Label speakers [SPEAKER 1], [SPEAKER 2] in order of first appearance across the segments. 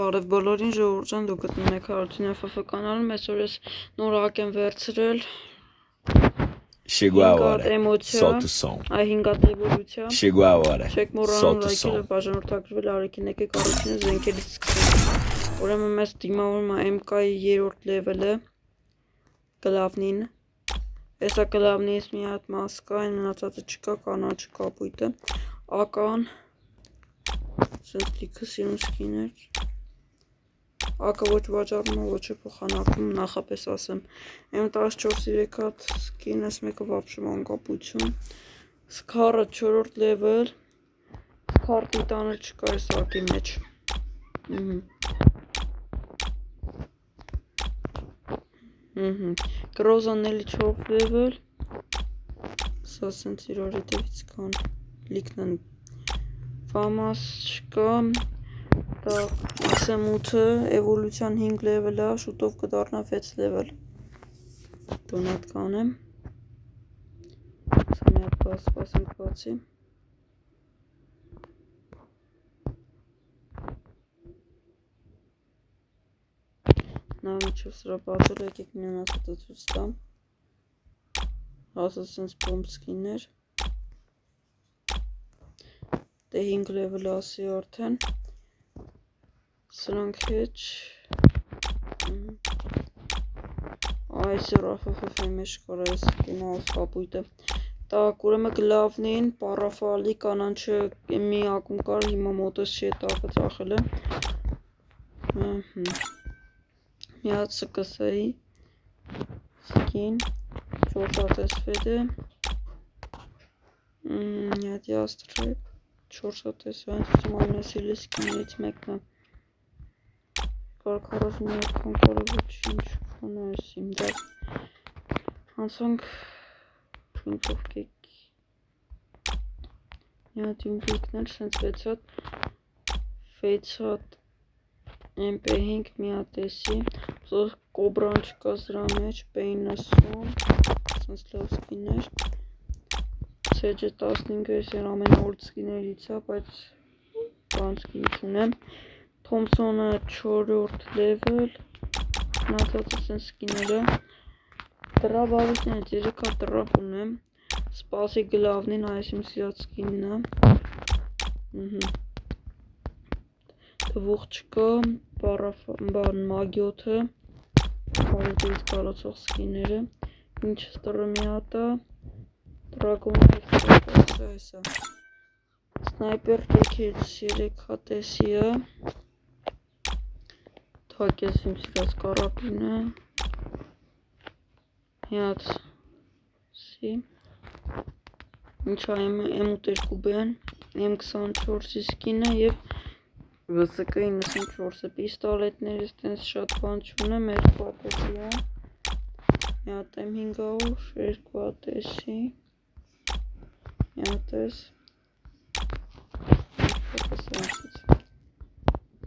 [SPEAKER 1] Բարև բոլորին, ժողովուրդ ջան, դուք գտնում եք Հարություն FF կանալում, այսօր ես նոր հակ եմ վերցրել
[SPEAKER 2] Chegou a hora,
[SPEAKER 1] էմոցիա,
[SPEAKER 2] solta o som.
[SPEAKER 1] այ 5 էվոլյուցիա,
[SPEAKER 2] Chegou a hora,
[SPEAKER 1] չեք մոռանում
[SPEAKER 2] solta o
[SPEAKER 1] լայքել
[SPEAKER 2] som.
[SPEAKER 1] ու բաժանորդագրվել, արեքին եկեք առաջինը զենքերից սկսենք։ Ուրեմն մեզ դիմավորում է MK-ի 3-րդ լևելը, գլավնին։ Հեսա գլավնից մի հատ մասկա, այն մնացածը չկա, կանաչը կապույտը, ական, սենց լիքը սիրուն սկիներ, ակը ոչ վաճառում, ոչ է փոխանակում, նախապես ասեմ, M14 հատ սկին, ես մեկը վապշը մանկապություն, սկարը 4-րդ լևել, սկար տիտանը չկա այս ակի մեջ, գրոզան էլի 4 լևել, սա սենց իրար հետևից կան, լիքն են, վամաս չկա, XM8-ը էվոլյուցիան 5 լևել է, շուտով կդառնա 6 լևել, դոնատ կանեմ, սա մի հատ սպասենք բացի, նա միջև սրա բացել եկեք միան ասատը ծույց տամ, ասած սենց բոմբ սկիներ, դե 5 լևել ասի արդեն, սրանք հետ, այսը FF-ի մեջ կար այս կինոս կապույտը, տակ ուրեմն գլավնին, պարաֆալի կանանչը մի ակում կար, հիմա մոտս չի է տակը ծախել է, մի հատ սկսայի, սկին, 4 հատ էսվեդ է, մի հատ յաստրեկ, 4 հատ էսվեդ, ծում ամենասիրելի սկիներից մեկն է, կար 41 քան կարը ոչինչ, քան այս իմ դար, հանցանք շունքով կեք, մի հատ իմպիկներ, սենց 6 հատ MP5, մի հատ էսի, կոբրան չկա սրա մեջ, P90, սենց լավ սկիներ, CG15-ը ես են ամենաորդ սկիներից է, բայց բան սկին չունեմ, Թոմսոնը 4-րդ լևել, մնացածը սենց սկիները, դրապ ավիճն է, 3 հատ դրապ ունեմ, սպասի գլավնին, այս իմ սիրած սկինն է, թվուղ չկա, մագյոթը, կարետերից կարացող սկիները, ինչ ստրը մի հատա, տրագոնը այսա, սնայպեր տեքից 3 հատ էսիը, թակ ես իմ սիրած կարապինը, մի հատ սի, ինչա M8-2-բեն, M24-ի սկինը և VSK-94-ը, պիստոլետներից տենց շատ բան չունեմ, 2 հատ էսի է, մի հատ M500, 2 հատ էսի, մի հատ ես,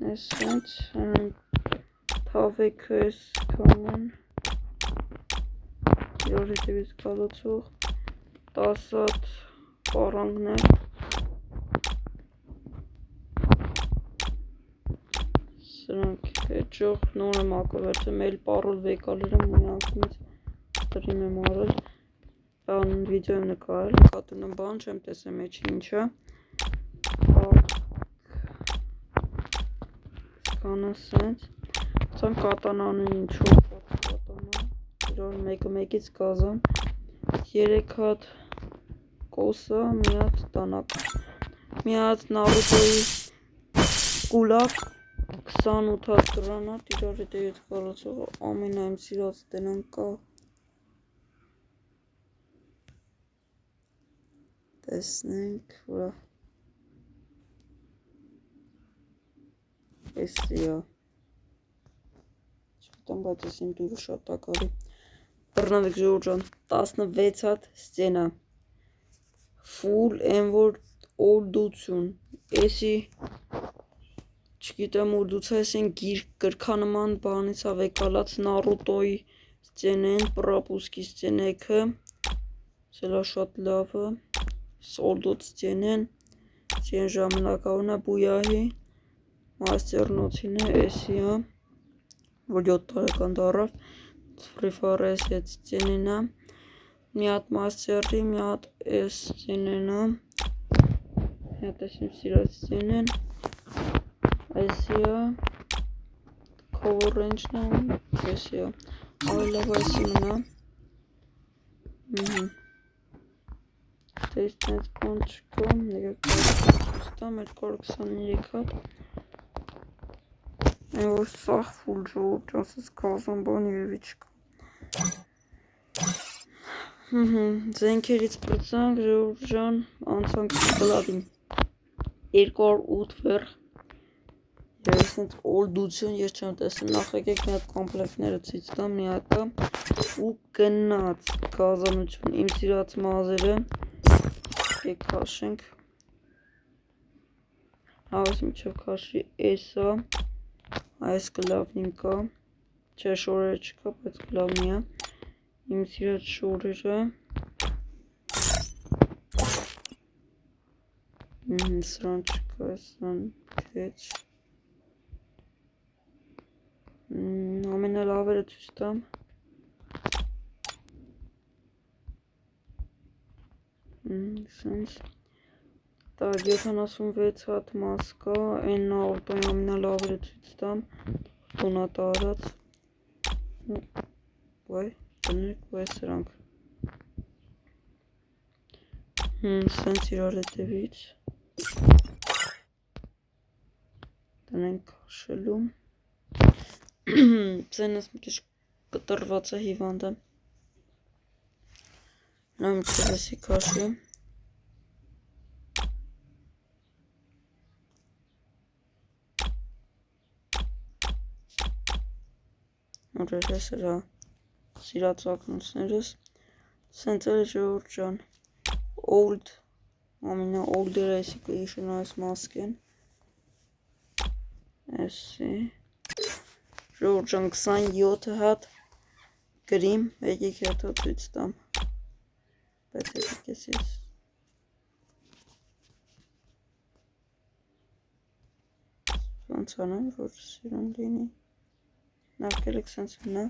[SPEAKER 1] ես սենց, թավեքը ես կամեն, իրար հետևից կալոցող, 10 հատ պարանգներ, սրանք հետջող նոր եմ ակվերցեմ, էլ պարոլ վեկալեր եմ ու յանքումից տրիմ եմ արել, բան վիդեո եմ նկարել, կատուն եմ բան չեմ տեսեմ էչ ինչա, սկանա սենց, ծան կատանանը ինչ-որ կատանա, իրար մեկը մեկից կազան, 3 հատ կոսա, մի հատ տանակ, մի հատ նարուտոյի կուլակ, 28 հատ գրանատ, իրար հետևից կալացող ամենայմ սիրած տնան կա, տեսնենք, ուրա, էսի է, չպիտեմ, բայց ես իմ դուրը շատ տակարի, բռնավեք ժողովուրդ ջան, 16 հատ սցենա, full M-որ օրդություն, էսի, չգիտեմ օրդուցա ես են գիրք գրքանման բանից ավեկալած նարուտոյի սցենեն, պրապուսկի սցենեքը, սելա շատ լավը, սոլդոտ սցենեն, սեն ժամանակավորնա բույահի, Մաստերնոցին է, էսի է, որ 7 տարեկան դարավ, Free Fire էս ծենին է, մի հատ մաստերի, մի հատ էս ծենին է, մի հատ էս իմ սիրած ծենին, էսի է, Cover Range-ն է, էսի է, ավելավ էսի մնա, Դե իստենց բան չկա, նեգակ ստամ, 223 հատ, այն որ սաղ ֆուլ ժողորդ ասաց կազան բան երևի չկա, զենքերից պրծանք, ժողորդ ժան, անցանք կլադին, 208 վեր, և իսնդ օլդություն ես չեմ տեսնում, նախ եկեք մի հատ կոմպլեկտները ցույց տամ, մի հատը, ու գնաց գազանություն, իմ սիրած մազերը, եկեք քաշենք, հավես միջև քաշի էսա, այս գլավնին կա, չէ շորերը չկա, բայց գլավնի է, իմ սիրած շորերը, սրան չկա, սրան քեչ, ամենալավերը ցույց տամ, սենց, տակ 76 հատ մաս կա, այն նաղորդային ամենալավերը ցույց տամ, տոնատա արած, վայ, բներեք վայ սրանք, սենց իրար հետևից, տնենք քաշելու, ծենս մի քիչ կտրված է հիվանդ է, նա միջև էսի քաշի, որեր է սրա սիրած ակնոցներս, սենց էլ ժողորդ ժան, old, ամենա old-երը էսի կհիշեն այս մասկեն, էսի, ժողորդ ժան 27 հատ գրիմ, եկեք հետո ցույց տամ, բայց եկեք էսիս, ոնց անեմ, որ սիրուն լինի, նավկելեք սենց մնա,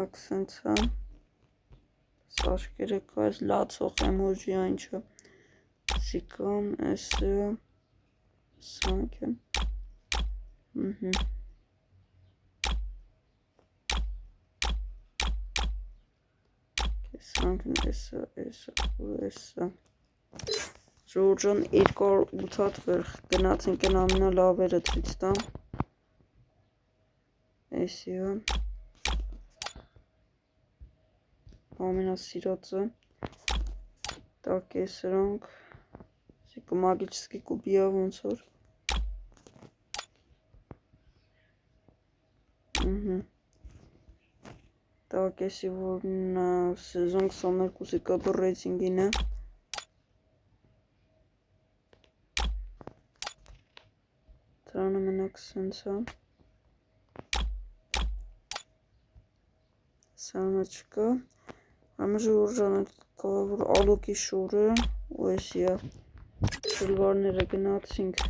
[SPEAKER 1] ակ սենց հա, սաշկերը կա, այս լացող էմոջի այնչը, սիկան, էսը, սրանք են, սրանք են էսը, էսը, ժողորդ ժան 208 հատ վեր, գնացինք են ամենալավերը ցույց տամ, էսի է, ամենասիրածը, տակ է սրանք, կմագիչսկի կուբիա ոնց որ, տակ էսի որն սեզոն 22-ի կապը ռեյցինգին է, դրանը մենակ սենց է, սանը չկա, ամը ժողորդ ժան կա, որ ալոկի շորը, ու էսի է, շլվարները գնացինք,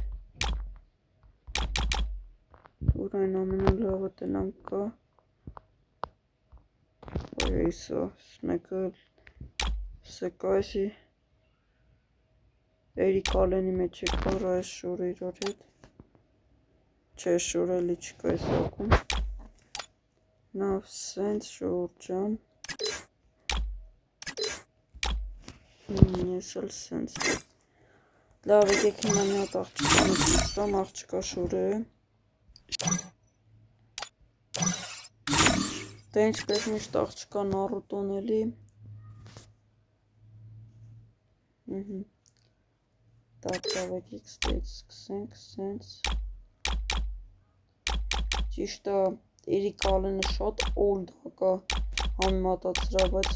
[SPEAKER 1] որ այն ամենալավը տնանք կա, որ էսա, մեկը սեկա էսի, Էրիկ Ալենի մեջ է կար այս շորը իրար հետ, չէ շորը էլի չկա այս ակում, նավ սենց ժողորդ ժան, ես էլ սենց, լավ եկեք հիմա մի հատ աղջկանը ցույց տամ, աղջկա շորերը, դե ինչպես միշտ աղջկան առուտոն էլի, տակ լավ եկեք ստից սկսենք, սենց, ճիշտ է Էրիկ Ալենը շատ old հակա համեմատացրա, բայց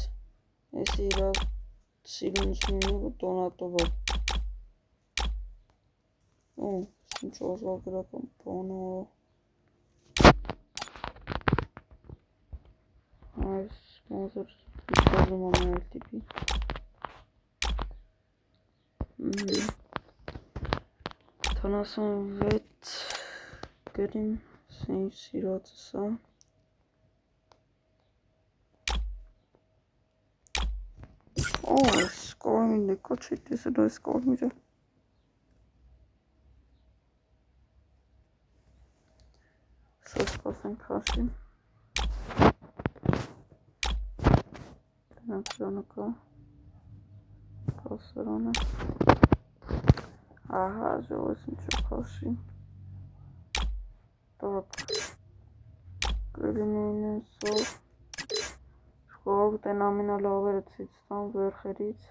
[SPEAKER 1] էսի իրա սիրունությունի ու տոնատով է, ու ինչ ազվագրական բան է, այս մազր իպազում ամեն այլ տիպի, 76 գրիմ, սիրոցս է։ Այս կարմիրն է, կա չի տեսել այս կարմիրը։ Սա սպասենք հաշի։ Դրանք սրանը կա։ Կասրանը։ Ահա, ժողես ինչով հաշի։ Так, կլինեին են սով։ Շկորով տեն ամենալավերը ցույց տամ վերխերից։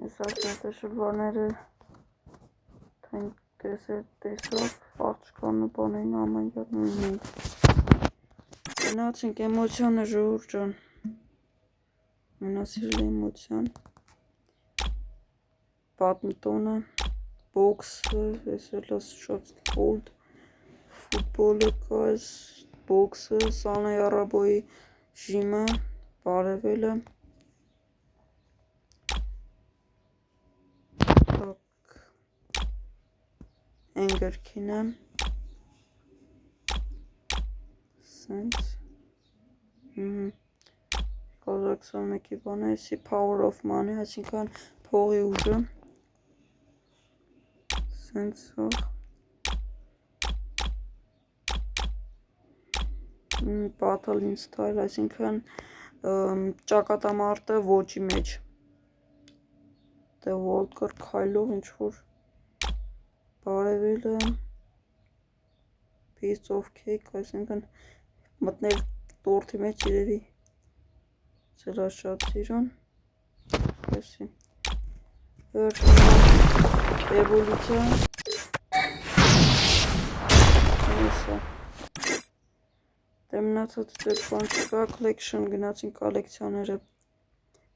[SPEAKER 1] Ես ասնետ է շլվարները տեսավ, պարչկանը բանային ամանյար նույն ենք։ Գնացինք էմոցիոնը ժողոր ջան։ Մենասիրել էմոցիոն։ Պատմտոնը, բոքսը, ես էլ շատ օլդ ֆուտբոլը կա, բոքսը, Սանա Արաբոյի ժիմը, բարևելը։ Էնգրքինը, սենց, կազակսան մեկի բան է, եսի Power of Money, այսինքան փողի ուժը, սենց սող, Battle in Style, այսինքան ճակատամարտը ոճի մեջ, The Walker քայլով ինչ-որ բարևելը, Piece of Cake, այսինքն մտնել տորթի մեջ իրևի ծելա շատ սիրուն, եսի, Էվոլյուցիա, եսա, դեմնացած դեպ բան չկա, Collection գնացին կոլեկցիաները,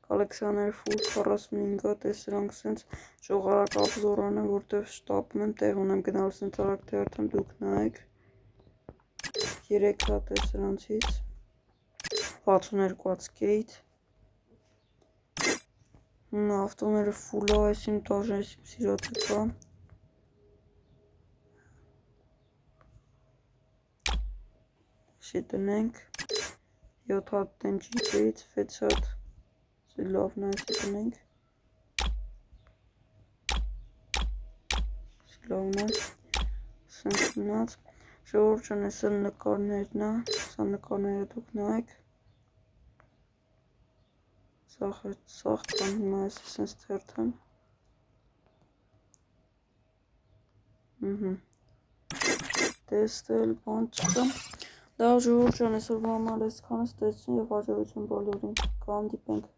[SPEAKER 1] կոլեկցիաները ֆուլ 45-ա տեսրանք սենց ժողարակ աբզորանը, որտև շտապում եմ տեղ ունեմ գնալու սենց արագ թերթեմ դուք նայեք, 3 հատ տեսրանցից, 62-ած կեյթ, ավտոները ֆուլ է, այսիմ տաժը այսիմ սիրածը կա, շիտնենք, 7 հատ տենջի կեյթ, 6 հատ լավն այսի տնենք, լավն է, սենց մնաց, ժողոր ճան ես էլ նկարներն է, սա նկարները դուք նայեք, սաղ կան հիմա ես սենց թերթեմ, տեստել, բան չկա, լավ ժողոր ճան ես էլ բամալ ես կանս տեսցին և հաջողություն բոլորին, կանդիպենք։